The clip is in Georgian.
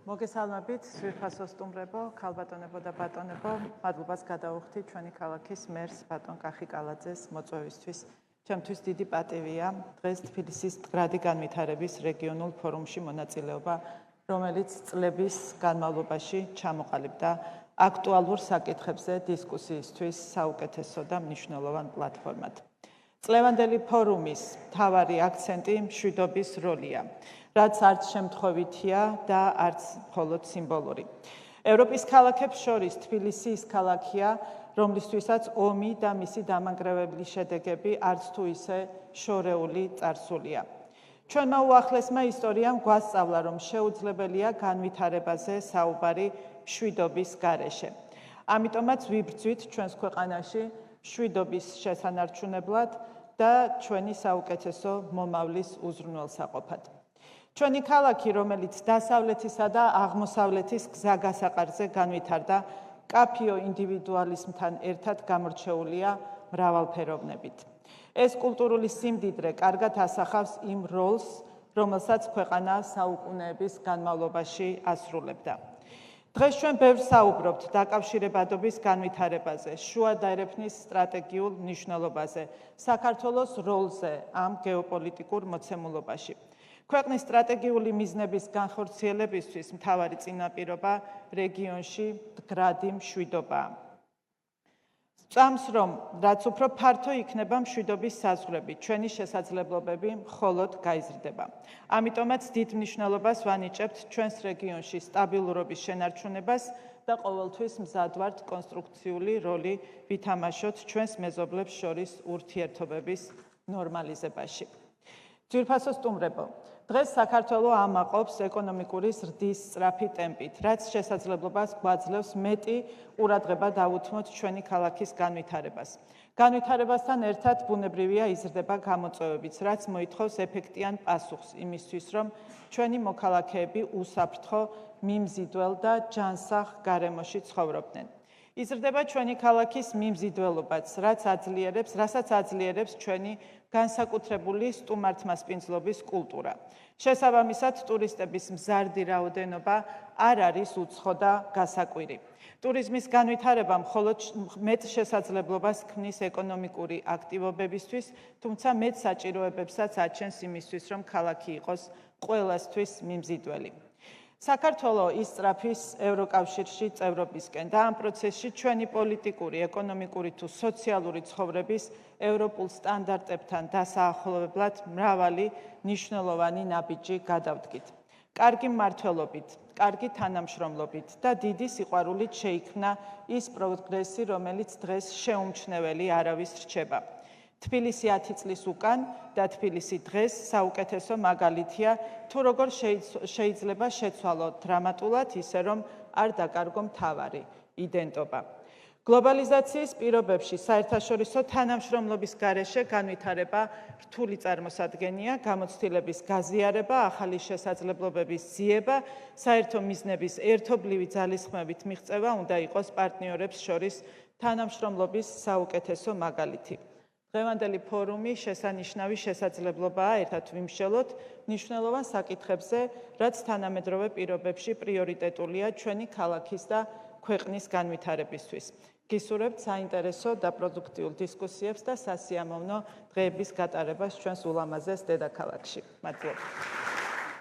მოგესალმებით, ძვირფასო სტუმრებო, ქალბატონებო და ბატონებო, მადლობას გადავუხდით ჩვენი ქალაქის მერს ბატონ კახიკალაძეს მოწვევისთვის. ჩემთვის დიდი პატივია დღეს თბილისის მდგრადი განვითარების რეგიონულ ფორუმში მონაწილეობა, რომელიც წლების განმავლობაში ჩამოყალიბდა აქტუალურ საკითხებზე დისკუსიისთვის საუკეთესო და მნიშვნელოვან პლატფორმად. წლევანდელი ფორუმის მთავარი აქცენტი მშვიდობის როლია, რაც არც შემთხვევითია და არც მხოლოდ სიმბოლური. ევროპის ქალაქებს შორის თბილისი ის ქალაქია, რომლისთვისაც ომი და მისი დამანგრეველი შედეგები არც თუ ისე შორეული წარსულია. ჩვენმა უახლესმა ისტორიამ გვასწავლა, რომ შეუძლებელია განვითარებაზე საუბარი მშვიდობის გარეშე. ამიტომაც ვიბრძვით ჩვენს ქვეყანაში მშვიდობის შესანარჩუნებლად და ჩვენი საუკეთესო მომავლის უზრუნველსაყოფად. ჩვენი ქალაქი, რომელიც დასავლეთისა და აღმოსავლეთის გზაგასაყარზე განვითარდა, კაფიო ინდივიდუალიზმთან ერთად გამორჩეულია მრავალფეროვნებით. ეს კულტურული სიმდიდრე კარგად ასახავს იმ როლს, რომელსაც ქვეყანა საუკუნეების განმავლობაში ასრულებდა. დღეს ჩვენ ბევრ საუბრობთ დაკავშირებადობის განვითარებაზე, შუა დაერეფნის სტრატეგიულ მნიშვნელობაზე, საქართველოს როლზე ამ გეოპოლიტიკურ მოცემულობაში. ქვეყნის სტრატეგიული მიზნების განხორციელებისთვის მთავარი წინაპირობა რეგიონში მდგრადი მშვიდობაა. სწამს, რომ რაც უფრო ფართო იქნება მშვიდობის საზღვრები, ჩვენი შესაძლებლობები მხოლოდ გაიზრდება. ამიტომაც დიდ მნიშვნელობას ვანიჭებთ ჩვენს რეგიონში სტაბილურობის შენარჩუნებას და ყოველთვის მზად ვართ კონსტრუქციული როლი ვითამაშოთ ჩვენს მეზობლებს შორის ურთიერთობების ნორმალიზებაში. ძვირფასო სტუმრებო, დღეს საქართველო ამაყობს ეკონომიკური ზრდის სწრაფი ტემპით, რაც შესაძლებლობას გვაძლევს მეტი ყურადღება დავუთმოთ ჩვენი ქალაქის განვითარებას. განვითარებასთან ერთად ბუნებრივია იზრდება გამოწვევებიც, რაც მოითხოვს ეფექტიან პასუხს იმისთვის, რომ ჩვენი მოქალაქეები უსაფრთხო, მიმზიდველ და ჯანსაღ გარემოში ცხოვრობდნენ. იზრდება ჩვენი ქალაქის მიმზიდველობაც, რასაც აძლიერებს ჩვენი განსაკუთრებული სტუმართმასპინძლობის კულტურა. შესაბამისად, ტურისტების მზარდი რაოდენობა არ არის უცხო და გასაკვირი. ტურიზმის განვითარება მხოლოდ მეტ შესაძლებლობას ქმნის ეკონომიკური აქტივობებისთვის, თუმცა მეტ საჭიროებებსაც აჩენს იმისთვის, რომ ქალაქი იყოს ყველასთვის მიმზიდველი. საქართველო ისწრაფის ევროკავშირში წევრობისკენ და ამ პროცესში ჩვენი პოლიტიკური, ეკონომიკური თუ სოციალური ცხოვრების ევროპულ სტანდარტებთან დასაახლოვებლად მრავალი მნიშვნელოვანი ნაბიჯი გადავდგით. კარგი მმართველობით, კარგი თანამშრომლობით და დიდი სიყვარულით შეიქმნა ის პროგრესი, რომელიც დღეს შეუმჩნეველი არავის რჩება. თბილისი 10 წლის უკან და თბილისი დღეს საუკეთესო მაგალითია, თუ როგორ შეიძლება შეცვალო დრამატულად ისე, რომ არ დაკარგო მთავარი იდენტობა. გლობალიზაციის პირობებში საერთაშორისო თანამშრომლობის გარეშე განვითარება რთული წარმოსადგენია, გამოცდილების გაზიარება, ახალი შესაძლებლობების ძიება, საერთო მიზნების ერთობლივი ძალისხმევით მიღწევა უნდა იყოს პარტნიორებს შორის თანამშრომლობის საუკეთესო მაგალითი. დღევანდელი ფორუმი შესანიშნავი შესაძლებლობაა ერთად ვიმსჯელოთ მნიშვნელოვან საკითხებზე, რაც თანამედროვე პირობებში პრიორიტეტულია ჩვენი ქალაქის და ქვეყნის განვითარებისთვის. გისურვებთ საინტერესო და პროდუქტიულ დისკუსიებს და სასიამოვნო დღეების გატარებას ჩვენს ულამაზეს დედაქალაქში. მადლობა.